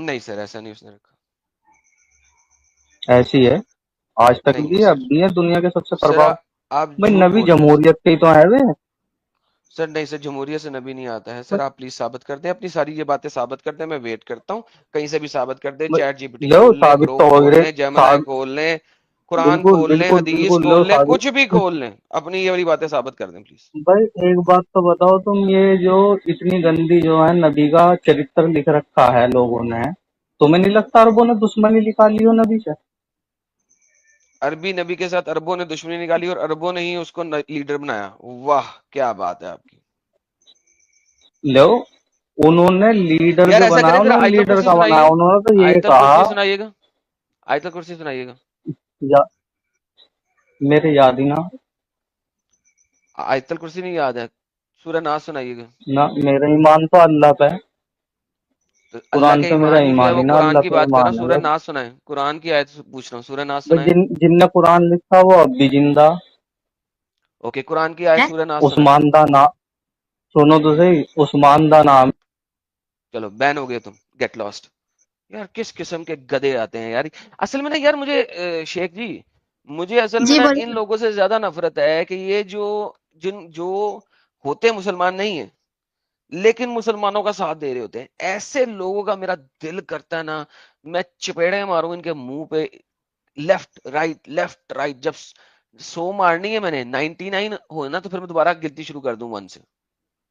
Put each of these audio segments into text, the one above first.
نہیں سر ایسا نہیں اس نے رکھا. ایسی ہے آج تک نہیں بھی ہے، اب سر. بھی ہے دنیا کے سب سے سر پربھاؤ. آپ بھائی جھوٹ نبی بول رہے ہیں سر. جمہوریت کے ہی تو ہے وہ. سر نہیں سر جمہوریت سے نبی نہیں آتا ہے سر. آپ پلیز ثابت کر دیں اپنی ساری یہ باتیں ثابت کر دیں. میں ویٹ کرتا ہوں کہیں سے بھی ثابت کر دیں. چیٹ جی پی ٹی لو کھول لیں, ثابت تو گروک ہو کھول گئے. لیں, جیمنائی کھول لیں, قرآن بالکل کھول لیں, بالکل حدیث بالکل لو کھول لیں, کچھ بھی ثابت. کھول لیں, اپنی یہ والی باتیں ثابت کر دیں پلیز. بھائی ایک بات تو بتاؤ تم، یہ جو اتنی گندی جو ہے نبی کا چرتر لکھ رکھا ہے لوگوں نے، تمہیں نہیں لگتا عربوں نے دشمنی نکالی ہو نبی سے؟ عربی نبی کے ساتھ عربوں نے دشمنی نکالی اور عربوں نے ہی اس کو لیڈر بنایا. واہ کیا بات ہے آپ کی. لو انہوں نے لیڈر یار جو ایسا بنایا، کریں ذرا انہوں نے آیت لیڈر الکرسی کا بنایا، سنائیے. انہوں نے تو یہ آیت کہا. الکرسی سنائیے گا. آیت الکرسی سنائیے گا. یا میرے یاد ہی نہ. آیت الکرسی نہیں یاد ہے. سورہ ناس سنائیے گا. نہ میرا ایمان تو اللہ پہ ہے. تو اللہ قرآن کے پہ میرا ایمان ہی جو ہے ایمان وہ ہی نہ، قرآن اللہ کی پہ بات کر رہا ہوں. ایمان سورہ ہے. ناس سنائیں. قرآن کی آیت پوچھ رہا ہوں. سورہ ناس بھائی سنائیں. جن نے قرآن لکھا وہ اب بھی زندہ. اوکے قرآن کی آیت سورہ ناس سنائیں. عثمان دا نام سنو تو صحیح، عثمان دا نام. چلو بین ہو گئے تم. Get lost. یار کس قسم کے گدے آتے ہیں یار. اصل میں نا یار مجھے شیخ جی مجھے اصل میں جی نا ان بولیے. لوگوں سے زیادہ نفرت ہے کہ یہ جو ہوتے مسلمان نہیں ہیں لیکن مسلمانوں کا ساتھ دے رہے ہوتے ہیں. ایسے لوگوں کا میرا دل کرتا ہے نا میں چپیڑے ماروں ان کے منہ پہ. لیفٹ رائٹ جب 100 مارنی ہے میں نے 99 ہو نا تو پھر میں دوبارہ گنتی شروع کر دوں 1 سے.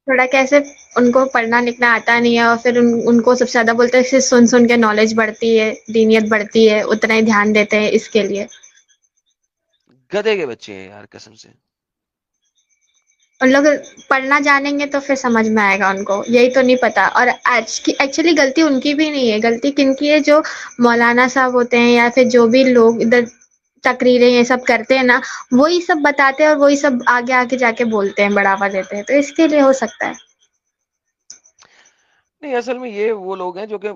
تھوڑا کیسے ان کو پڑھنا لکھنا آتا نہیں ہے اور پھر ان کو سب سے زیادہ بولتے ہیں سن سن کے نالج بڑھتی ہے، دینیت بڑھتی ہے، اتنا ہی دھیان دیتے ہیں اس کے لیے. گدے کے بچے ہیں یار قسم سے. ان لوگ پڑھنا جانیں گے تو پھر سمجھ میں آئے گا ان کو. یہی تو نہیں پتا. اور ایکچولی غلطی ان کی بھی نہیں ہے. غلطی کن کی ہے؟ جو مولانا صاحب ہوتے ہیں یا پھر جو بھی لوگ ادھر تقریریں یہ سب کرتے ہیں نا، وہی سب بتاتے ہیں اور وہی سب آگے آگے جا کے بولتے ہیں، بڑھاوا دیتے ہیں. تو اس کے لیے ہو سکتا ہے. نہیں اصل میں یہ وہ لوگ ہیں جو کہ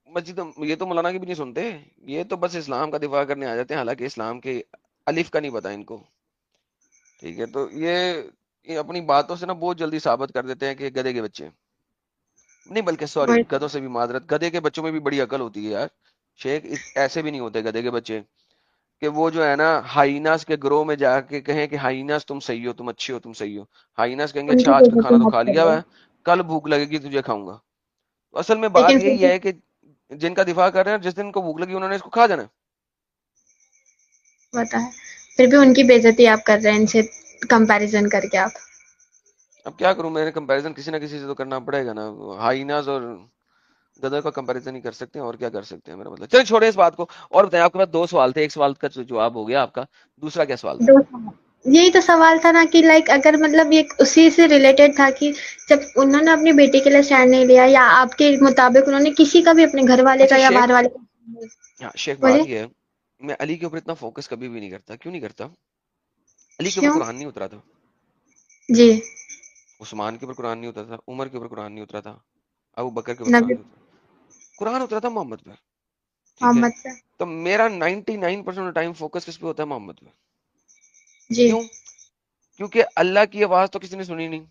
مسجد یہ تو مولانا کی بھی نہیں سنتے. یہ تو بس اسلام کا دفاع کرنے آ جاتے ہیں حالانکہ اسلام کے الف کا نہیں پتا ان کو. ٹھیک ہے تو یہ اپنی باتوں سے نا بہت جلدی ثابت کر دیتے ہیں کہ گدے کے بچے نہیں بلکہ سوری گدوں سے بھی معذرت. گدے کے بچوں میں بھی بڑی عقل ہوتی ہے یار. شیخ ایسے بھی نہیں ہوتے گدے کے بچے کہ وہ جو ہے نا ہائیناس کے گروہ میں جا کے کہیں کہ ہائیناس تم صحیح ہو، تم اچھے ہو، تم صحیح ہو. ہائیناس کہیں گے ان کی اچھا آج کا بےعزتی کھانا تو مت کھا لیا کرو. ہوا ہے کل بھوک لگے گی تجھے کھاؤں گا. تو اصل میں بات لیکن پھر یہی بھی ہے کہ جن کا دفاع کر رہے ہیں جس دن کو بھوک لگی انہوں نے اس کو کھا جانا. پتا ہے پھر بھی ان کی بےعزتی آپ کر رہے ہیں ان سے کمپیریزن کر کے. آپ اب کیا کروں میں کمپیریزن کسی نہ کسی سے تو کرنا پڑے گا نا. ہائیناز اور گدر کا کمپیریزن نہیں کر سکتے اور کیا کر سکتے ہیں میرا مطلب. چلیں چھوڑیں اس بات کو اور بتائیں. آپ کے پاس 2 سوال تھے. ایک سوال کا جواب ہو گیا آپ کا. دوسرا کیا سوال تھا؟ یہی تو سوال تھا نا کہ لائک اگر مطلب یہ اسی سے ریلیٹڈ تھا کہ جب انہوں نے اپنی بیٹی کے لیے اسٹینڈ نہیں لیا یا آپ کے مطابق انہوں نے کسی کا بھی اپنے گھر والے کا اچھا یا شیخ باہر والے کا. ہاں شیخ بولے بات یہ ہے میں علی کے اوپر اتنا فوکس کبھی بھی نہیں کرتا. کیوں نہیں کرتا؟ علی کے اوپر کیوں؟ قرآن نہیں اترا تھا. جی. عثمان کے اوپر قرآن نہیں اترا تھا. عمر کے اوپر قرآن نہیں اترا تھا. ابو بکر کے اوپر قرآن نبی نہیں اترا. قرآن اترا تھا محمد پہ. ٹھیک ہے محمد سے. تو میرا 99% ٹائم فوکس کس پہ ہوتا ہے؟ محمد پہ. جی. کیوں؟ کیونکہ اللہ کی آواز تو کسی نے سنی نہیں.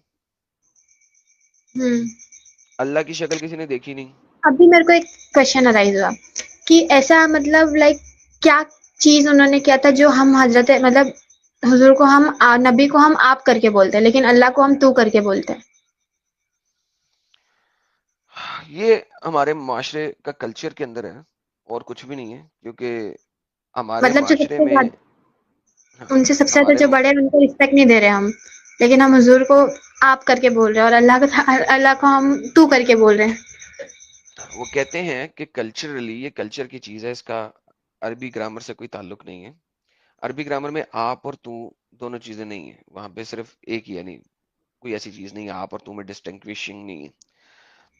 اللہ کی شکل کسی نے دیکھی نہیں. ابھی میرے کو ایک کوشچن ارائز ہوا کہ ایسا مطلب لائک کیا چیز انہوں نے کیا تھا جو ہم حضرت مطلب حضور کو ہم نبی کو ہم آپ کر کے بولتے ہیں لیکن اللہ کو ہم تو کر کے بولتے ہیں. یہ ہمارے معاشرے کا کلچر کے اندر ہے اور کچھ بھی نہیں ہے. کیونکہ ہمارے مطلب جو سب معاشرے سے میں زیادہ ان سے سب سے زیادہ ہمارے جو بڑے ہیں ان کو رسپیکٹ نہیں دے رہے ہم، لیکن ہم حضور کو آپ کر کے بول رہے ہیں اور اللہ کو ہم تو کر کے بول رہے ہیں. وہ کہتے ہیں کہ کلچرلی یہ کلچر کی چیز ہے. اس کا عربی گرامر سے کوئی تعلق نہیں ہے. عربی گرامر میں آپ اور تو دونوں چیزیں نہیں ہیں. وہاں پہ صرف ایک ہی ہے. نہیں کوئی ایسی چیز نہیں ہے. آپ اور تو میں ڈسٹنگوشنگ نہیں ہے.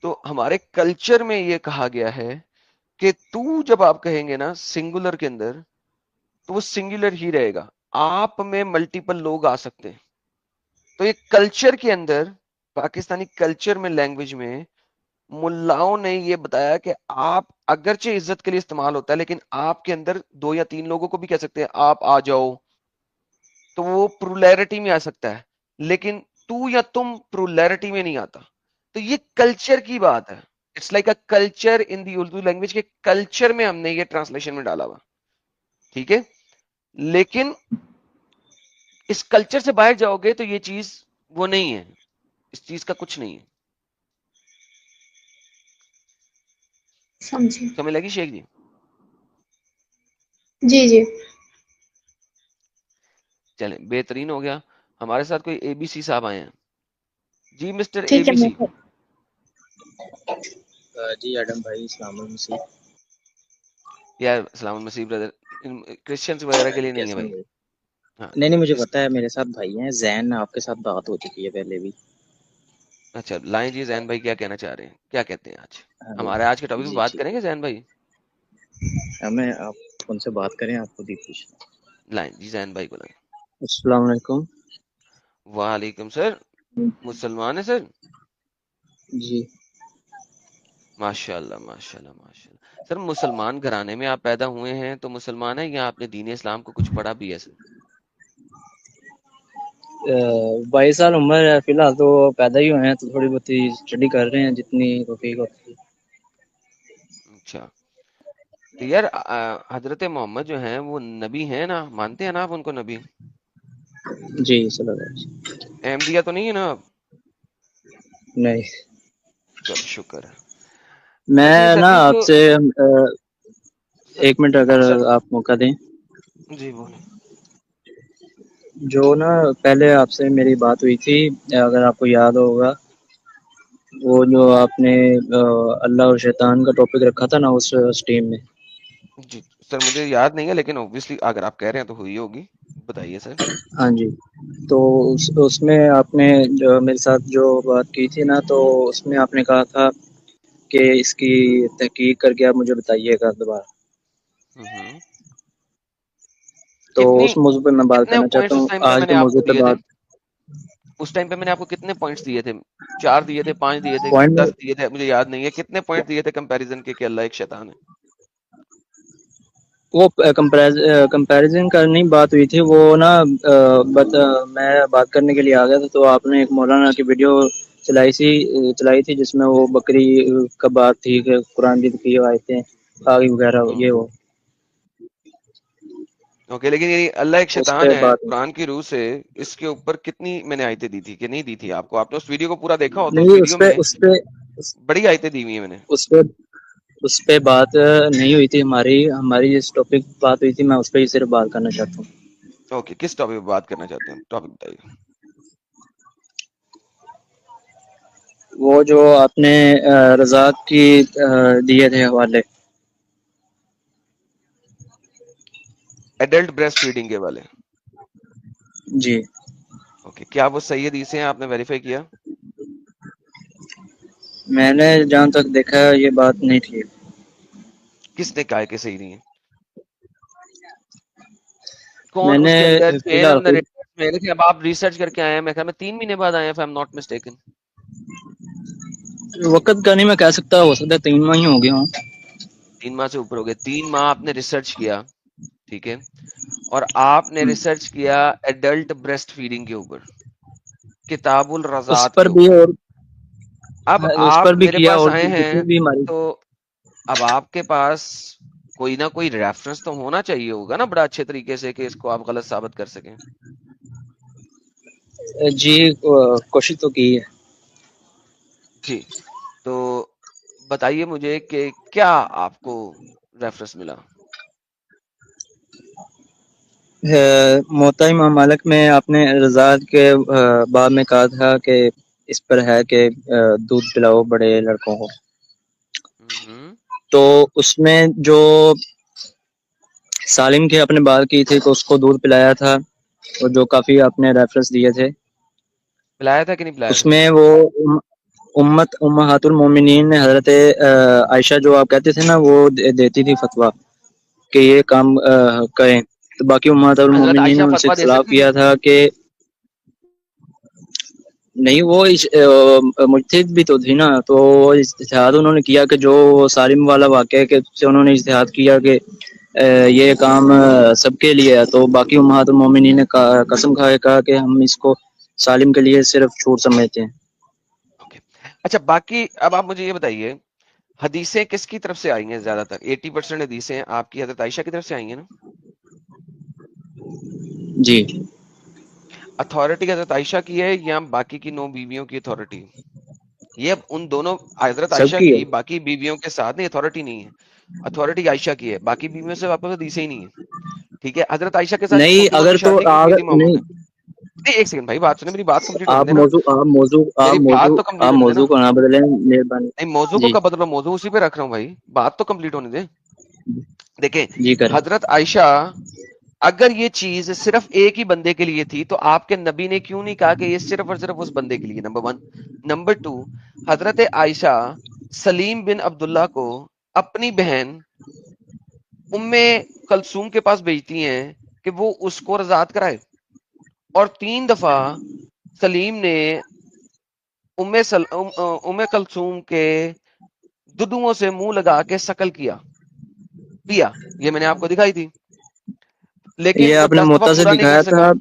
تو ہمارے کلچر میں یہ کہا گیا ہے کہ تو جب آپ کہیں گے نا سنگولر کے اندر تو وہ سنگولر ہی رہے گا. آپ میں ملٹیپل لوگ آ سکتے ہیں. تو یہ کلچر کے اندر پاکستانی کلچر میں لینگویج میں ملاؤں نے یہ بتایا کہ آپ اگرچہ عزت کے لیے استعمال ہوتا ہے لیکن آپ کے اندر 2 یا 3 لوگوں کو بھی کہہ سکتے ہیں آپ آ جاؤ تو وہ پرولیرٹی میں آ سکتا ہے. لیکن تو یا تم پرولیرٹی میں نہیں آتا. تو یہ کلچر کی بات ہے. It's like a culture in the Urdu language کے کلچر میں ہم نے یہ ٹرانسلیشن میں ڈالا ہوا. ٹھیک ہے, لیکن اس کلچر سے باہر جاؤ گے تو یہ چیز وہ نہیں ہے, اس چیز کا کچھ نہیں ہے. سمجھے. سمجھ لگی شیخ جی؟ جی جی چلیں بہترین ہو گیا. ہمارے ساتھ کوئی اے بی سی صاحب آئے ہیں. جی مسٹر اے ٹھیک ہے. B C. جی ایڈم بھائی السلام علیکم. یار السلام المسیح بردر, کرسچنز وغیرہ کے لیے نہیں ہے کیسے ہیں بھائی. بھائی؟ ہاں نہیں مجھے اس پتا ہے, میرے ساتھ بھائی ہیں زین, آپ کے ساتھ بات ہو چکی ہے پہلے بھی. اچھا لائیں جی. زین بھائی کیا کہنا چاہ رہے ہیں, کیا کہتے ہیں آج ہاں ہمارے آج کے ٹاپک پہ جی بات جی کریں گے زین بھائی؟ ہمیں آپ ان سے بات کریں, آپ خود ہی پوچھیں. لائیں جی زین بھائی کو لائیں. السلام علیکم. وعلیکم سر. مسلمان ہے سر؟ جی ماشاء اللہ ماشاء اللہ ماشاء اللہ. سر مسلمان گھرانے میں آپ پیدا ہوئے ہیں تو مسلمان ہیں, یا آپ نے دین اسلام کو کچھ پڑھا بھی ہے سر؟ 22 سال عمر ہے فی الحال, تو پیدا ہی ہوئے ہیں تو تھوڑی بہت اسٹڈی کر رہے ہیں جتنی توفیق ہوتی ہے. اچھا تو یار حضرت محمد جو ہیں وہ نبی ہیں نا, مانتے ہیں نا آپ ان کو نبی؟ جی صلی اللہ علیہ وسلم. احمدیہ تو نہیں ہے نا آپ؟ نہیں, چلو شکر ہے. ویسے میں سر نا جی آپ جو سے ایک منٹ اگر سر آپ موقع دیں. جی بولیں. جو نا پہلے آپ سے میری بات ہوئی تھی, اگر آپ کو یاد ہوگا, وہ جو آپ نے اللہ اور شیطان کا ٹاپک رکھا تھا نا اس ٹیم میں. جی سر مجھے یاد نہیں ہے, لیکن اوبویسلی اگر آپ کہہ رہے ہیں تو ہوئی ہوگی. بتائیے سر. ہاں جی, تو اس میں آپ نے جو میرے ساتھ جو بات کی تھی نا, تو اس میں آپ نے کہا تھا کہ اس کی تحقیق کر کے آپ مجھے بتائیے گا دوبارہ. ہوں تو اس موضوع پہ میں بات کتنے کرنا چاہتا پوائنٹس اس ہوں, ٹائم پہ آج میں کے نے آپ موضوع کو پہ دیے تھے؟ بات. اس ٹائم پہ میں نے آپ کو کتنے پوائنٹس دیے تھے؟ 4 دیے تھے, 5 دیے تھے, پوائنٹ 10 دیے تھے, مجھے یاد نہیں ہے. کتنے پوائنٹ دیے تھے کمپیریزن کے کہ اللہ ایک شیطان ہے؟ وہ کمپیریزن کرنی بات ہوئی تھی وہ نا, میں بات کرنے کے لیے آ گیا تھا, تو آپ نے ایک مولانا کی ویڈیو چلائی تھی جس میں وہ بکری کا بات تھی کہ قرآن کی آیتیں آگے وغیرہ یہ وہ. اوکے, لیکن یعنی اللہ ایک اس شیطان پہ ہے بات قرآن کی روح سے, اس کے اوپر کتنی میں نے آیتیں دی تھی کہ نہیں دی تھی آپ کو؟ آپ نے اس ویڈیو کو پورا دیکھا ہو تو اس نہیں, ویڈیو میں بڑی آیتیں دی ہوئی ہیں میں نے. اس پہ بات نہیں ہوئی تھی ہماری اس ٹاپک بات ہوئی تھی, میں اس پہ ہی صرف بات کرنا چاہتا ہوں. اوکے, کس ٹاپک پہ بات کرنا چاہتے ہیں؟ ٹاپک بتائیے. وہ جو آپ نے رضاعت کی دیے تھے حوالے. ایڈلٹ بریسٹ فیڈنگ کے والے. جی اوکے, کیا وہ صحیح حدیث ہیں؟ آپ نے ویریفائی کیا؟ میں نے جہاں تک دیکھا ہے یہ بات نہیں تھی. کس نے کہا ہے کہ صحیح نہیں ہے؟ میں کون نے اس کے اندر فی چین الحال آف نریٹو میں؟ اب آپ ریسرچ کر کے آئے ہیں, میں خیال میں 3 مہینے بعد آئے ہیں, if I'm not mistaken. وقت کا نہیں میں کہہ سکتا, ہو سکتا ہے 3 ماہ ہی ہو گیا ہوں. 3 ماہ سے اوپر ہو گئے. 3 ماہ آپ نے ریسرچ کیا, ٹھیک ہے, اور آپ نے ریسرچ کیا ایڈلٹ بریسٹ فیڈنگ کے اوپر, کتاب اس الرضاعت کے پر بھی اوپر. اور اب اس پر آپ بھی میرے کیا, پاس اور آئے ہیں جتنی بھی ہماری. تو اب آپ کے پاس کوئی نہ کوئی ریفرنس تو ہونا چاہیے ہوگا نا, بڑا اچھے طریقے سے, کہ اس کو آپ غلط ثابت کر سکیں. جی کوشش تو کی ہے. جی, تو بتائیے مجھے کہ کیا آپ کو ریفرنس ملا؟ موطا امام مالک میں آپ نے رضاعت کے باب میں کہا تھا کہ اس پر ہے کہ دودھ پلاؤ بڑے لڑکوں کو. تو اس میں جو سالم کے اپنے بات کی تھی کہ اس کو دودھ پلایا تھا, اور جو کافی آپ نے ریفرنس دیے تھے, پلایا تھا کہ نہیں پلایا اس تھا؟ میں وہ امہات المومنین نے حضرت عائشہ جو آپ کہتے تھے نا, وہ دیتی تھی فتویٰ کہ یہ کام کریں, تو باقی امہات حضرت المومنین عائشہ نے ان سے فتویٰ دے اختلاف سکتی تھی؟ کیا تھا کہ نہیں, وہ مجتہد بھی تو تھی نا, تو اجتہاد انہوں نے کیا کہ جو سالم والا واقعہ ہے کہ سے انہوں نے اجتہاد کیا کہ یہ کام سب کے لیے ہے, تو باقی امہات المومنین نے قسم کھائے کہا کہ ہم اس کو سالم کے لیے صرف چھوٹ سمجھتے ہیں. اوکے, اچھا باقی اب آپ مجھے یہ بتائیے حدیثیں کس کی طرف سے آئی ہیں؟ زیادہ تر 80% حدیثیں آپ کی حضرت عائشہ کی طرف سے آئی ہیں نا. جی اتھارٹی حضرت عائشہ کی ہے یا باقی کی 9 بیویوں کی اتھارٹی؟ یہ اب ان دونوں حضرت سب عائشہ کی ہے. کی باقی بیویوں کے ساتھ نہیں، اتھارٹی نہیں ہے. اتھارٹی عائشہ کی ہے، باقی بیویوں سے واپس حدیثیں ہی نہیں ہے. ٹھیک ہے، حضرت عائشہ کے ساتھ ایک نہیں چھوٹی موٹی اگر تو شادی کی ہوئی اگر تھی محمد نہیں نے. نہیں ایک سیکنڈ بھائی، بات سنیں، میری بات کمپلیٹ ہونے آپ دینا. موضوع آپ موضوع آپ میری بات موضوع تو کمپلیٹ آپ ہونے دینا. موضوع کو نہ بدلیں مہربانی. نہیں موضوع کو جی کب بدلو، موضوع اسی پہ رکھ رہا ہوں بھائی، بات تو کمپلیٹ ہونے دیں. دیکھیں جی کریں. حضرت عائشہ، اگر یہ چیز صرف ایک ہی بندے کے لیے تھی تو آپ کے نبی نے کیوں نہیں کہا کہ یہ صرف اور صرف اس بندے کے لیے؟ نمبر 1. نمبر 2، حضرت عائشہ سلیم بن عبداللہ کو اپنی بہن ام کلثوم کے پاس بھیجتی ہیں کہ وہ اس کو رضاعت کرائے، اور 3 دفعہ سلیم نے ام کلثوم کے ددوؤں سے منہ لگا کے شکل کیا پیا. یہ میں نے آپ کو دکھائی تھی، لیکن یہ وہ آپ نے 10 دفعہ موتا سے پورا نہیں کر دکھایا سکا. تھا.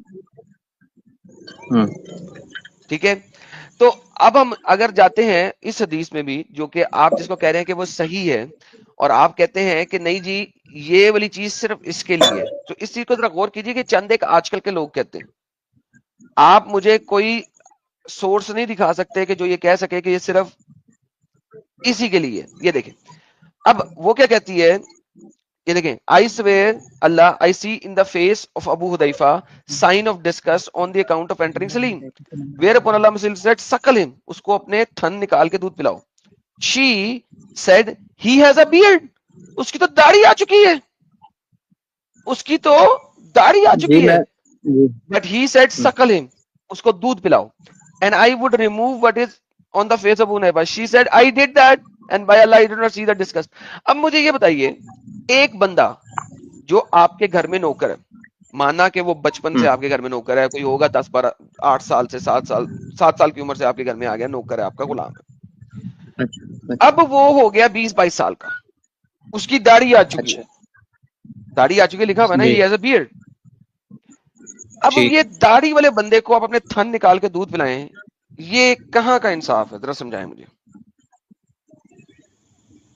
ہوں. ٹھیک ہے، تو اب ہم اگر جاتے ہیں اس حدیث میں بھی، جو کہ آپ جس کو کہہ رہے ہیں کہ وہ صحیح ہے، اور آپ کہتے ہیں کہ نہیں جی یہ والی چیز صرف اس کے لیے ہے، تو اس چیز کو ذرا غور کیجیے کہ چند ایک آج کل کے لوگ کہتے ہیں. آپ مجھے کوئی سورس نہیں دکھا سکتے کہ جو یہ کہہ سکے کہ یہ صرف اسی کے لیے. یہ دیکھیں اب وہ کیا کہتی ہے، یہ دیکھیں I swear Allah I see in the face of Abu Hudhaifa sign of disgust on the account of entering Salim, whereupon Allah said suckle him, اس کو اپنے تھن نکال کے دودھ pulao. She said he has a beard, اس کی تو داڑھی آ چکی ہے، اس کی تو داڑھی آ جی چکی ہے. میں جی. But he said suckle him, اس کو دودھ pulao. And I would remove what is on the face of Abu Hudhaifa. She said I did that and by Allah I did not see the disgust. اب مجھے یہ بتائیے، ایک بندہ جو آپ کے گھر میں نوکر ہے، مانا کہ وہ بچپن سے آپ کے گھر میں نوکر ہے، کوئی ہوگا 10-12 8 سال سے 7 سال کی عمر سے آپ کے گھر میں آ گیا، نوکر ہے، آپ کا غلام ہے. اچھا اب وہ ہو گیا 20-22 سال کا، اس کی داڑھی آ چکی اچھا. ہے، داڑھی آ چکی ہے، لکھا ہوا ہے نا جی ہی ہیز اے بیئرڈ. اب ٹھیک. یہ داڑھی والے بندے کو آپ اپنے تھن نکال کے دودھ پلائیں، یہ کہاں کا انصاف ہے؟ ذرا سمجھائیں مجھے.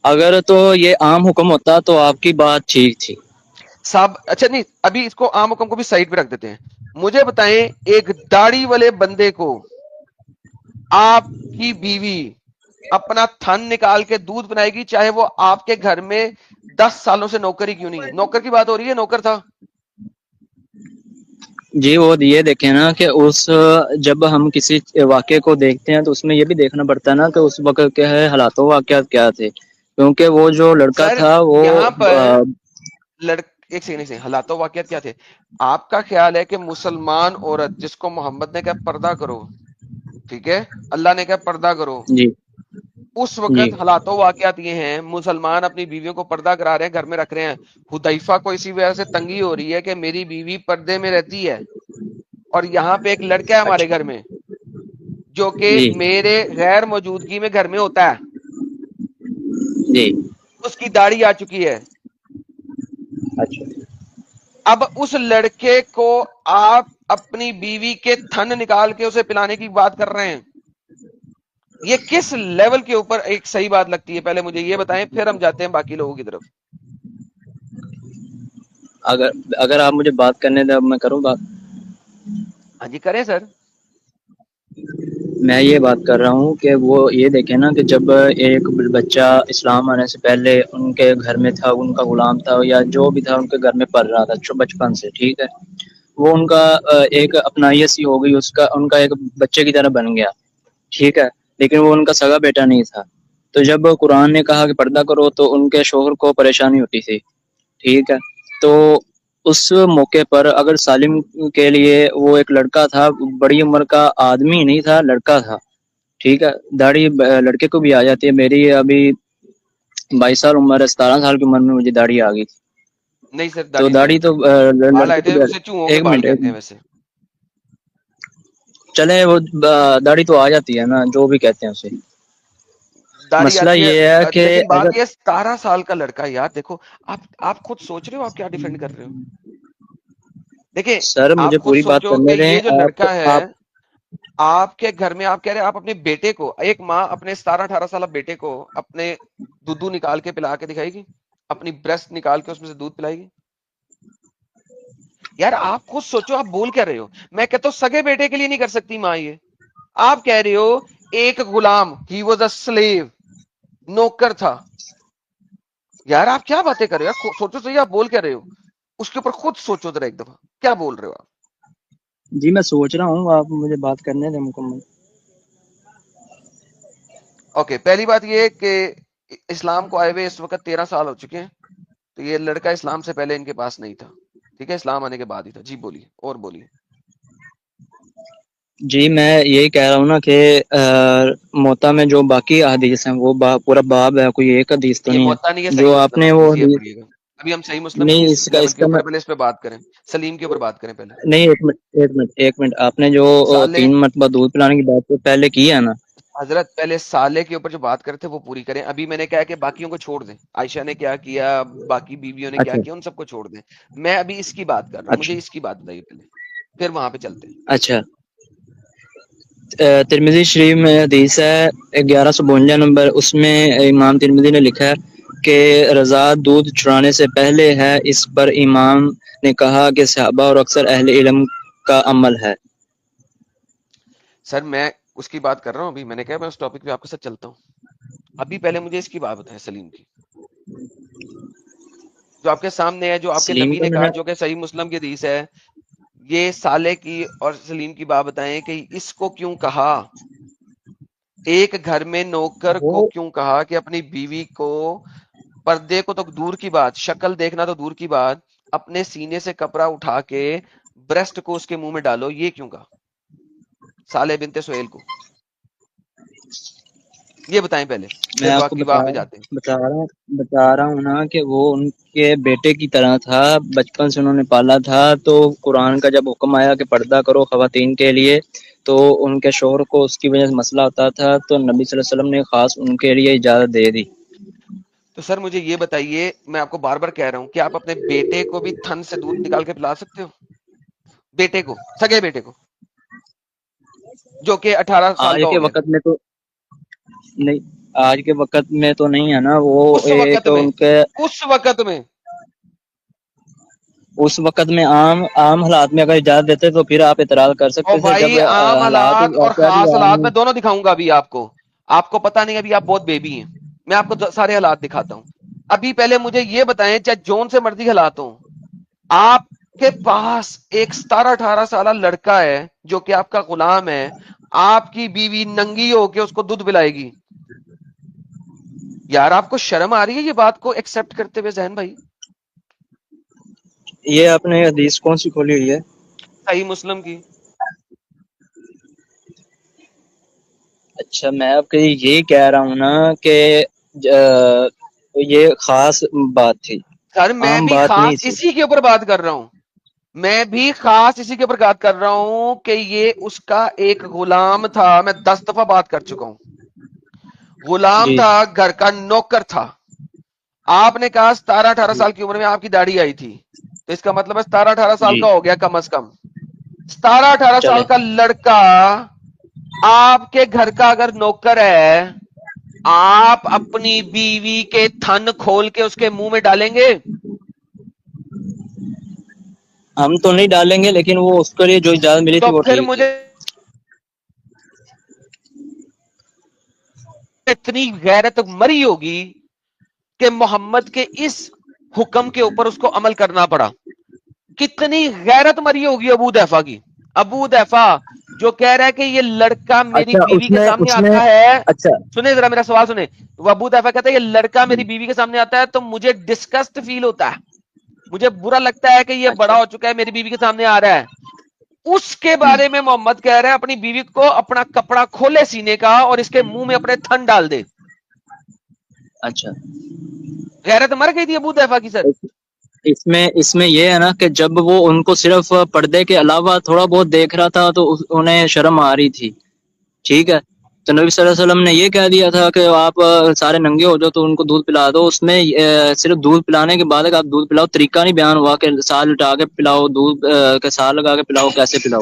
اگر تو یہ عام حکم ہوتا تو آپ کی بات ٹھیک تھی صاحب اچھا نہیں، ابھی اس کو عام حکم کو بھی سائڈ پہ رکھ دیتے ہیں. مجھے بتائیں ایک داڑھی والے بندے کو آپ کی بیوی اپنا تھن نکال کے دودھ بنائے گی، چاہے وہ آپ کے گھر میں 10 سالوں سے نوکر ہی کیوں نہیں ہے؟ نوکر کی بات ہو رہی ہے، نوکر تھا. جی. وہ یہ دیکھیں نا کہ اس جب ہم کسی واقعے کو دیکھتے ہیں تو اس میں یہ بھی دیکھنا پڑتا ہے نا کہ اس وقت کیا ہے حالات و واقعات کیا تھے، کیونکہ وہ جو لڑکا سر تھا وہ یہاں پر ایک سیکنڈ، حالات و واقعات کیا تھے؟ آپ کا خیال ہے کہ مسلمان عورت جس کو محمد نے کہا پردہ کرو، ٹھیک ہے، اللہ نے کہا پردہ کرو، جی اس جی وقت حالات و واقعات یہ ہیں مسلمان اپنی بیویوں کو پردہ کرا رہے ہیں، گھر میں رکھ رہے ہیں. حذیفہ کو اسی وجہ سے تنگی ہو رہی ہے کہ میری بیوی پردے میں رہتی ہے، اور یہاں پہ ایک لڑکا ہے ہمارے اچھا گھر میں جو کہ جی میرے غیر موجودگی میں گھر میں ہوتا ہے، جی اس کی داڑھی آ چکی ہے. اچھا. اب اس لڑکے کو آپ اپنی بیوی کے تھن نکال کے اسے پلانے کی بات کر رہے ہیں، یہ کس لیول کے اوپر ایک صحیح بات لگتی ہے؟ پہلے مجھے یہ بتائیں، پھر ہم جاتے ہیں باقی لوگوں کی طرف. اگر آپ مجھے بات کرنے دیں اب میں کروں بات. ہاں جی کریں سر. میں یہ بات کر رہا ہوں کہ وہ یہ دیکھیں نا کہ جب ایک بچہ اسلام آنے سے پہلے ان کے گھر میں تھا، ان کا غلام تھا یا جو بھی تھا ان کے گھر میں پڑھ رہا تھا بچپن سے، ٹھیک ہے، وہ ان کا ایک اپنائیت سی ہو گئی، ان کا ایک بچے کی طرح بن گیا، ٹھیک ہے، لیکن وہ ان کا سگا بیٹا نہیں تھا. تو جب قرآن نے کہا کہ پردہ کرو تو ان کے شوہر کو پریشانی ہوتی تھی، ٹھیک ہے. تو اس موقع پر اگر سالم کے لیے وہ ایک لڑکا تھا، بڑی عمر کا آدمی نہیں تھا، لڑکا تھا، ٹھیک ہے، داڑھی لڑکے کو بھی آ جاتی ہے. میری ابھی 22 سال عمر ہے، 17 سال کی عمر میں مجھے داڑھی آ گئی تھی. نہیں سر تو داڑھی نہیں داڑھی ہوتی، تو بال لڑکے آئے کو تھے بھی اسے چوہوں کے بال کہتے ہیں ویسے. چلے وہ داڑھی تو آ جاتی ہے نا، جو بھی کہتے ہیں اسے. داڑھی مسئلہ آتی ہے، یہ ہے کہ لیکن بات اگر یہ 17 سال کا لڑکا ہے یار. دیکھو آپ خود سوچ رہے ہو آپ کیا ڈیفینڈ کر رہے ہو. دیکھیں سر مجھے آپ خود پوری بات سوچو کہ کرنے دیں. یہ جو آپ لڑکا ہے، آپ آپ کے گھر میں آپ کہہ رہے ہیں آپ اپنے بیٹے کو، ایک ماں اپنے 17-18 سالہ بیٹے کو اپنے دودھ نکال کے پلا کے دکھائے گی؟ اپنی بریسٹ نکال کے اس میں سے دودھ پلائے گی؟ یار آپ خود سوچو، آپ بول کیا رہے ہو؟ میں کہتا ہوں سگے بیٹے کے لیے نہیں کر سکتی ماں یہ. آپ کہہ رہے ہو ایک Ghulam, he was a sleeve, نوکر تھا. یار آپ کیا باتیں کر رہے ہو؟ یار سوچو صحیح، آپ بول کیا رہے ہو؟ اس کے اوپر خود سوچو ذرا ایک دفعہ، کیا بول رہے ہو آپ؟ جی میں سوچ رہا ہوں، آپ مجھے بات کرنے دیں مکمل. اوکے، پہلی بات یہ کہ اسلام کو آئے ہوئے اس وقت 13 سال ہو چکے ہیں، تو یہ لڑکا اسلام سے پہلے ان کے پاس نہیں تھا، ٹھیک ہے، اسلام آنے کے بعد ہی تھا. جی بولیے، اور بولیے. جی میں یہی کہہ رہا ہوں نا کہ موتا میں جو باقی احادیث ہیں وہ پورا باب ہے، کوئی ایک حدیث تو یہ نہیں موتا نہیں ہے، ہے صحیح جو آپ مسلم نے ہے، وہ پلیز یہ حدیث. پڑھیے گا. ابھی ہم صحیح مسلم نہیں کس اس کا لیول اس کے کا اوپر، پہلے اس پہ بات کریں، سلیم کے اوپر بات کریں پہلے. نہیں، ایک منٹ آپ نے جو سالے 3 مرتبہ دودھ پلانے کی بات تو پہلے کی ہے نا. حضرت پہلے سالے کے اوپر جو بات کرتے وہ پوری کریں. ابھی میں نے کہا کہ باقیوں کو چھوڑ دیں، عائشہ نے کیا کیا، باقی بیویوں نے کیا اچھا کیا، ان سب کو چھوڑ دیں. میں ابھی اس کی بات کر رہا ہوں، اچھا مجھے اس کی بات بتائیے پہلے، پھر وہاں پہ چلتے ہیں. اچھا. ترمذی شریف میں حدیث ہے 1152 نمبر، اس میں امام ترمذی نے لکھا ہے کہ رضا دودھ چرانے سے پہلے ہے، اس پر امام نے کہا کہ صحابہ اور اکثر اہل علم کا عمل ہے. سر میں اس کی بات کر رہا ہوں، ابھی میں نے کہا میں اس ٹاپک پہ آپ کے ساتھ چلتا ہوں. ابھی پہلے مجھے اس کی بات بتائیں، سلیم کی، جو آپ کے سامنے ہے، جو آپ کے سلیم نبی کا نے میں کہا، نے جو کہ صحیح مسلم کی حدیث ہے. یہ سالے کی اور سلیم کی بات بتائیں کہ اس کو کیوں کہا، ایک گھر میں نوکر کو وہ کیوں کہا کہ اپنی بیوی کو، پردے کو تو دور کی بات، شکل دیکھنا تو دور کی بات، اپنے سینے سے کپڑا اٹھا کے بریسٹ کو اس کے منہ میں ڈالو، یہ کیوں کہا صالح بنت سہیل کو؟ یہ بتائیں پہلے، میں پھر آپ کو باقی وہاں پہ جاتے ہیں. بتا رہا ہوں نا کہ وہ ان کے بیٹے کی طرح تھا، بچپن سے انہوں نے پالا تھا. تو قرآن کا جب حکم آیا کہ پردہ کرو خواتین کے لیے، تو ان کے شوہر کو اس کی وجہ سے مسئلہ ہوتا تھا، تو نبی صلی اللہ علیہ وسلم نے خاص ان کے لیے اجازت دے دی. تو سر مجھے یہ بتائیے، میں آپ کو بار بار کہہ رہا ہوں کہ آپ اپنے بیٹے کو بھی تھن سے دودھ نکال کے پلا سکتے ہو؟ بیٹے کو، سگے بیٹے کو، جو کہ 18 سال آج کا کے ہو گیا. وقت میں تو نہیں، آج کے وقت میں تو نہیں ہے نا وہ. اس وقت ایک میں، ان کے اس وقت میں اس وقت میں عام حالات میں اگر اجازت دیتے تو پھر آپ اعتراض کر اور سکتے تھے. جب بھائی عام حالات حالات اور ایسا بھی خاص عام حالات میں دونوں دکھاؤں گا. ابھی آپ کو پتا نہیں، ابھی آپ بہت بیبی ہیں، میں آپ کو سارے حالات دکھاتا ہوں. ابھی پہلے مجھے یہ بتائیں، چاہے جون سے مرضی حالات ہوں، آپ کے پاس ایک 17-18 سالہ لڑکا ہے جو کہ آپ کا غلام ہے، آپ کی بیوی ننگی ہو کے اس کو دودھ پلائے گی. یار آپ کو شرم آ رہی ہے یہ بات کو ایکسپٹ کرتے ہوئے ذہن بھائی؟ یہ آپ نے حدیث کون سی کھولی ہوئی ہے؟ صحیح مسلم کی. اچھا میں آپ کو یہ کہہ رہا ہوں نا کہ یہ خاص بات تھی، سر میں عام بھی بات نہیں خاص تھی. اسی کے اوپر بات کر رہا ہوں، میں بھی خاص اسی کے اوپر بات کر رہا ہوں کہ یہ اس کا ایک غلام تھا. میں 10 دفعہ بات کر چکا ہوں. غلام جی تھا، گھر کا نوکر تھا. آپ نے کہا 17-18 جی سال کی عمر میں آپ کی داڑھی آئی تھی، تو اس کا مطلب ہے 17-18 سال جی کا ہو گیا کم از کم. 17-18 چلے. سال کا لڑکا آپ کے گھر کا اگر نوکر ہے، آپ اپنی بیوی کے تھن کھول کے اس کے منہ میں ڈالیں گے؟ ہم تو نہیں ڈالیں گے، لیکن وہ اس کے لیے جو اجازت ملی تو تھی وہ پھر ٹھیک تھی. مجھے اتنی غیرت مری ہوگی کہ محمد کے اس حکم کے اوپر اس کو عمل کرنا پڑا. کتنی غیرت مری ہوگی ابو حذیفہ کی. ابو حذیفہ جو کہہ رہا ہے کہ یہ لڑکا میری اچھا بیوی کے سامنے اس میں آتا ہے، اچھا سنیں ذرا میرا سوال سنیں. وہ ابو حذیفہ کہتا ہے یہ لڑکا میری بیوی کے سامنے آتا ہے تو مجھے ڈسکسٹ فیل ہوتا ہے، مجھے برا لگتا ہے کہ یہ اچھا بڑا ہو چکا ہے، میری بیوی کے سامنے آ رہا ہے. اس کے بارے میں محمد کہہ رہا ہے اپنی بیوی کو اپنا کپڑا کھولے سینے کا اور اس کے منہ میں اپنے تھن ڈال دے. اچھا. غیرت مر گئی تھی ابو حذیفہ کی. سر اس میں یہ ہے نا کہ جب وہ ان کو صرف پردے کے علاوہ تھوڑا بہت دیکھ رہا تھا تو انہیں شرم آ رہی تھی، ٹھیک ہے. تو نبی صلی اللہ علیہ وسلم نے یہ کہہ دیا تھا کہ آپ سارے ننگے ہو جاؤ تو ان کو دودھ پلا دو. اس میں صرف دودھ پلانے کے بعد آپ دودھ پلاؤ، طریقہ نہیں بیان ہوا کہ سال لٹا کے پلاؤ، دودھ کے سال لگا کے پلاؤ، کیسے پلاؤ.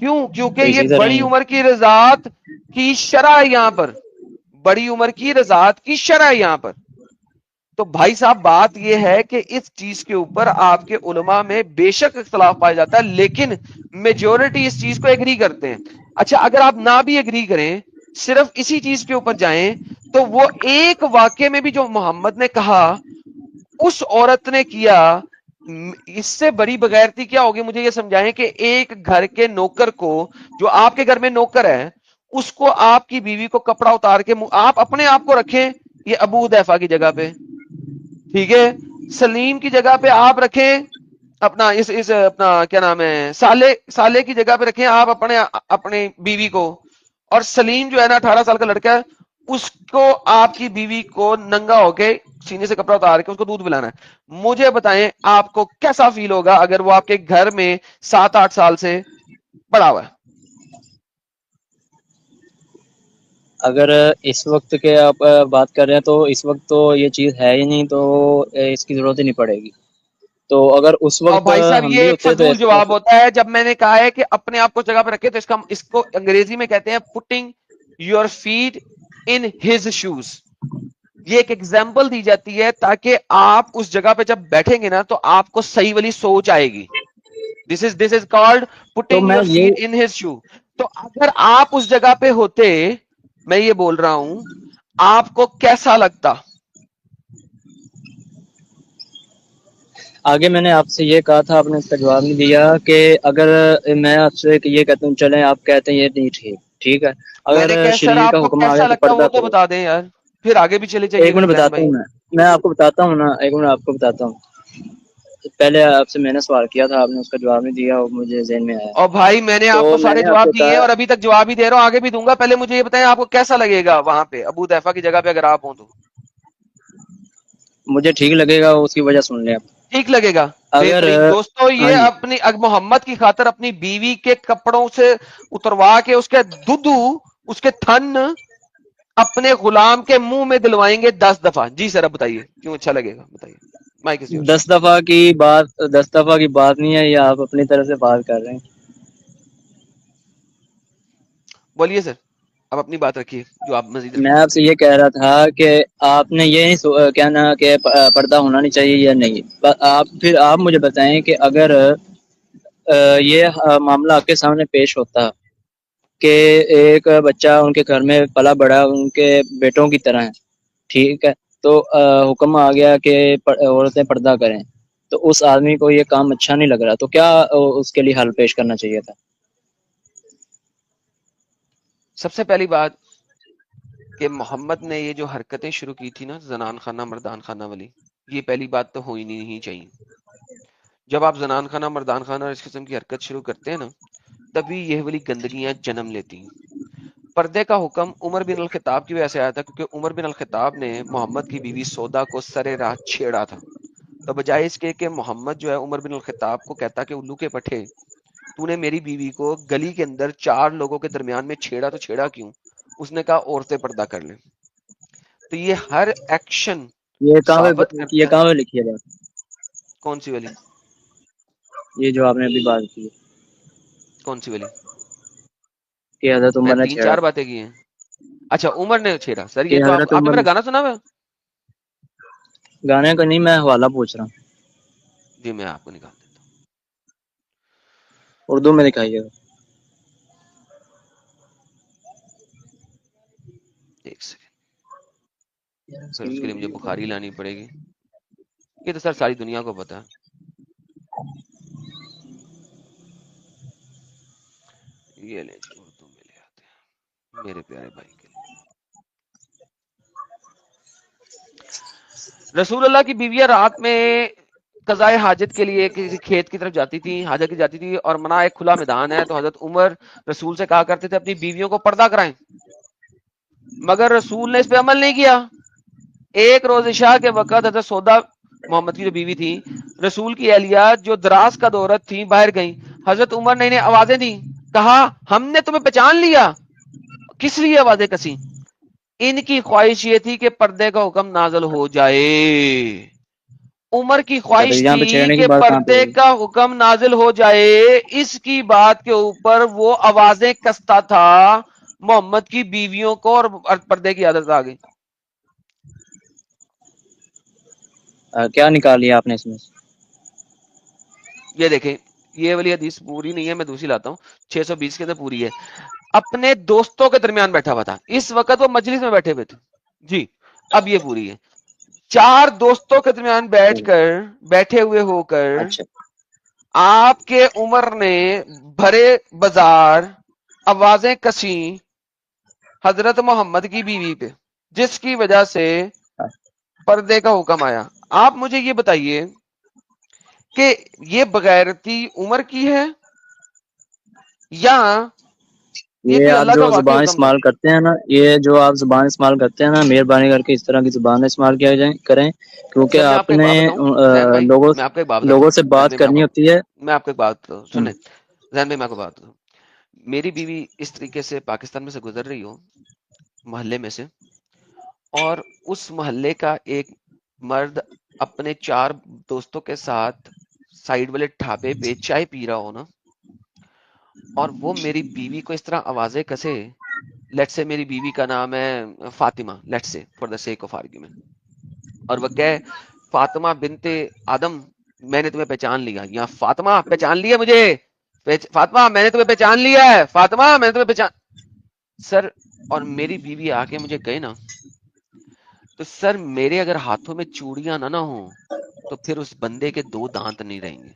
کیوں؟ کیونکہ تو یہ اسی طرح بڑی عمر کی رضاعت کی شرح ہے یہاں پر، بڑی عمر کی رضاعت کی شرح ہے یہاں پر. تو بھائی صاحب بات یہ ہے کہ اس چیز کے اوپر آپ کے علماء میں بے شک اختلاف پایا جاتا ہے، لیکن میجورٹی اس چیز کو ایگری کرتے ہیں. اچھا اگر آپ نہ بھی ایگری کریں، صرف اسی چیز کے اوپر جائیں، تو وہ ایک واقعے میں بھی جو محمد نے کہا اس عورت نے کیا، اس سے بڑی بغیرتی کیا ہوگی؟ مجھے یہ سمجھائیں کہ ایک گھر کے نوکر کو، جو آپ کے گھر میں نوکر ہے، اس کو آپ کی بیوی کو کپڑا اتار کے آپ اپنے آپ کو رکھیں یہ ابو حذیفہ کی جگہ پہ، ٹھیک ہے، سلیم کی جگہ پہ آپ رکھیں اپنا اس اپنا کیا نام ہے سالے کی جگہ پہ رکھیں آپ اپنے بیوی کو، اور سلیم جو ہے نا 18 سال کا لڑکا ہے، اس کو آپ کی بیوی کو ننگا ہو کے سینے سے کپڑا اتار کے اس کو دودھ پلانا ہے. مجھے بتائیں آپ کو کیسا فیل ہوگا اگر وہ آپ کے گھر میں 7-8 سال سے پڑا ہوا ہے؟ اگر اس وقت کے آپ بات کر رہے ہیں تو اس وقت تو یہ چیز ہے ہی نہیں، تو اس کی ضرورت ہی نہیں پڑے گی. تو اگر اس اور وقت بھائی صاحب ہم یہ بھی ایک ہوتے تو فضول جواب ہوتا ہے. جب میں نے کہا ہے کہ اپنے آپ کو جگہ پہ رکھے، تو اس کو انگریزی میں کہتے ہیں putting your feet in his shoes. یہ ایک ایگزامپل دی جاتی ہے تاکہ آپ اس جگہ پہ جب بیٹھیں گے نا تو آپ کو صحیح والی سوچ آئے گی. دس از کالڈ تو پٹنگ میں یور یہ فیٹ ان ہز شو. تو اگر آپ اس جگہ پہ ہوتے، میں یہ بول رہا ہوں، آپ کو کیسا لگتا؟ آگے میں نے آپ سے یہ کہا تھا، آپ نے اس کا جواب نہیں دیا، کہ اگر میں آپ سے یہ کہتا ہوں چلیں، آپ کہتے ہیں یہ نہیں ٹھیک ہے، میں نے اگر کہا سر شریعت آپ کا کو حکم آ کیسا گیا کہ لگتا پردہ وہ تو کرو. بتا دیں یار، پھر آگے بھی چلے جائیے ایک گا منٹ عمران بتاتا بھائی. ہوں، میں آپ کو بتاتا ہوں نا، ایک منٹ آپ کو بتاتا ہوں. پہلے آپ سے میں نے سوال کیا تھا، آپ نے اس کا جواب نہیں دیا، اور مجھے ذہن میں آیا. اور بھائی میں نے تو آپ کو میں سارے نے آپ جواب کو دیے ہیں کہا اور ابھی تک جواب ہی دے رہا ہوں، آگے بھی دوں گا. پہلے مجھے یہ بتائیں آپ کو کیسا لگے گا وہاں پہ ابو حذیفہ کی جگہ پہ اگر آپ ہوں تو؟ مجھے ٹھیک لگے گا، اس کی وجہ سن لیں آپ. ٹھیک لگے گا، اگر بہترین. دوستو ہاں یہ جی، اپنی محمد کی خاطر اپنی بیوی کے کپڑوں سے اتروا کے اس کے دودھ، اس کے تھن اپنے غلام کے منہ میں دلوائیں گے 10 دفعہ. جی سر اب بتائیے کیوں اچھا لگے گا، بتائیے. Mic is yours. 10 دفعہ کی بات نہیں ہے، یہ آپ اپنی طرف سے بات کر رہے ہیں. بولیے سر، اب اپنی بات رکھیے جو آپ مزید میں رکھنا آپ سے چاہتے ہیں. یہ کہہ رہا تھا کہ آپ نے یہ نہیں کہنا کہ پردہ ہونا نہیں چاہیے یا نہیں. پھر آپ مجھے بتائیں کہ اگر یہ معاملہ آپ کے سامنے پیش ہوتا کہ ایک بچہ ان کے گھر میں پلا بڑا ان کے بیٹوں کی طرح ہے، ٹھیک ہے، تو حکم آ گیا کہ عورتیں پردہ کریں، تو اس آدمی کو یہ کام اچھا نہیں لگ رہا، تو کیا اس کے لیے حل پیش کرنا چاہیے تھا؟ سب سے پہلی بات کہ محمد نے یہ جو حرکتیں شروع کی تھی نا، زنان خانہ مردان خانہ والی، یہ پہلی بات تو ہوئی نہیں چاہیے. جب آپ زنان خانہ مردان خانہ اور اس قسم کی حرکت شروع کرتے ہیں نا، تبھی یہ والی گندگیاں جنم لیتی ہیں. پردے کا حکم عمر بن الخطاب کی وجہ سے آیا تھا، کیونکہ عمر بن الخطاب نے محمد کی بیوی سودا کو سرے راہ چھیڑا تھا. تو بجائے اس کے کہ محمد جو ہے عمر بن الخطاب کو کہتا کہ الو کے پٹھے، تو نے میری بیوی کو گلی کے اندر 4 لوگوں کے درمیان میں چھیڑا، تو چھیڑا کیوں؟ اس نے کہا عورتیں پردہ کر لیں. تو یہ ہر ایکشن ثابت یہ کرتا ہے. کہاں پہ لکھی ہے بات؟ کون سی والی؟ یہ جو آپ نے ابھی بات کی کون سی والی؟ کہ حضرت میں عمر نے 3-4 چھیڑا، باتیں کی ہیں. اچھا عمر نے چھیڑا، سر یہ کہ تو حضرت آپ نے عمر میرا نے، گانا سنا ہوا؟ گانے کا نہیں، میں حوالہ پوچھ رہا ہوں، جی میں آپ کو نکال دیتا اردو میں دکھائیے گا. ہوں، ایک سیکنڈ. پھر اس کے لیے مجھے بخاری لانی پڑے گی، یہ تو سر ساری دنیا کو پتا ہے. یہ لیں جی اردو میں لے آتے ہیں میرے پیارے بھائی کے لیے. رسول اللہ کی بیویاں رات میں قضائے حاجت کے لیے کسی کھیت کی طرف جاتی تھی، حاجت کی جاتی تھی، اور منا ایک کھلا میدان ہے، تو حضرت عمر رسول سے کہا کرتے تھے اپنی بیویوں کو پردہ کرائیں، مگر رسول نے اس پہ عمل نہیں کیا. ایک روز عشاء کے وقت حضرت سودا، محمد کی جو بیوی تھی، رسول کی اہلیہ جو دراز کا دورت تھی، باہر گئیں. حضرت عمر نے انہیں آوازیں دی، کہا ہم نے تمہیں پہچان لیا. کس لیے آوازیں کسی؟ ان کی خواہش یہ تھی کہ پردے کا حکم نازل ہو جائے. عمر کی تو خواہش یہاں پہ تھی چھیڑنے کی کہ بات کہاں پہ پردے ہوئی؟ کا حکم نازل ہو جائے. اس کی بات کے اوپر وہ آوازیں کستا تھا محمد کی بیویوں کو اور پردے کی عادت آ گئی. کیا نکال لیا آپ نے اس میں سے؟ یہ دیکھیں یہ والی حدیث پوری نہیں ہے, میں دوسری لاتا ہوں. 620 کے اندر پوری ہے. اپنے دوستوں کے درمیان بیٹھا ہوا تھا, اس وقت وہ مجلس میں بیٹھے ہوئے تھے جی. اب یہ پوری ہے. 4 دوستوں کے درمیان بیٹھے ہوئے ہو کر اچھا آپ کے عمر نے بھرے بازار آوازیں کسیں حضرت محمد کی بیوی پہ, جس کی وجہ سے پردے کا حکم آیا. آپ مجھے یہ بتائیے کہ یہ بغیرتی عمر کی ہے یا یہ یہ کوئی آپ اللہ کا جو واقعی زبان حکم تھا؟ استعمال کرتے ہیں نا, یہ جو آپ زبان استعمال کرتے ہیں نا, مہربانی کر کے اس طرح کی زبان استعمال کیا جائیں کریں, کیونکہ سر میں آپ آپ کو ایک نے بات بتاؤں ذہن بھائی, میں آپ کو ایک بات بتاتا لوگوں ہوں سے ذہن بات بھائی, کرنی ہوتی ہے. میں آپ کو ایک بات سنیں ذہن بھائی, میں آپ کو بات بتاؤں. میری بیوی اس طریقے سے پاکستان میں سے گزر رہی ہو محلے میں سے, اور اس محلے کا ایک مرد اپنے 4 دوستوں کے ساتھ سائیڈ والے ڈھابے پہ چائے پی رہا ہو نا, اور وہ میری بیوی کو اس طرح آوازیں کسے. لیٹ سے میری بیوی کا نام ہے فاطمہ, لیٹ سے for the sake of argument, اور وہ کہے فاطمہ بنت آدم میں نے تمہیں پہچان لیا, یا فاطمہ پہچان لیا مجھے, فاطمہ میں نے تمہیں پہچان لیا ہے, فاطمہ میں نے تمہیں پہچان. سر اور میری بیوی آ کے مجھے کہے نا, تو سر میرے اگر ہاتھوں میں چوڑیاں نہ ہوں تو پھر اس بندے کے 2 دانت نہیں رہیں گے.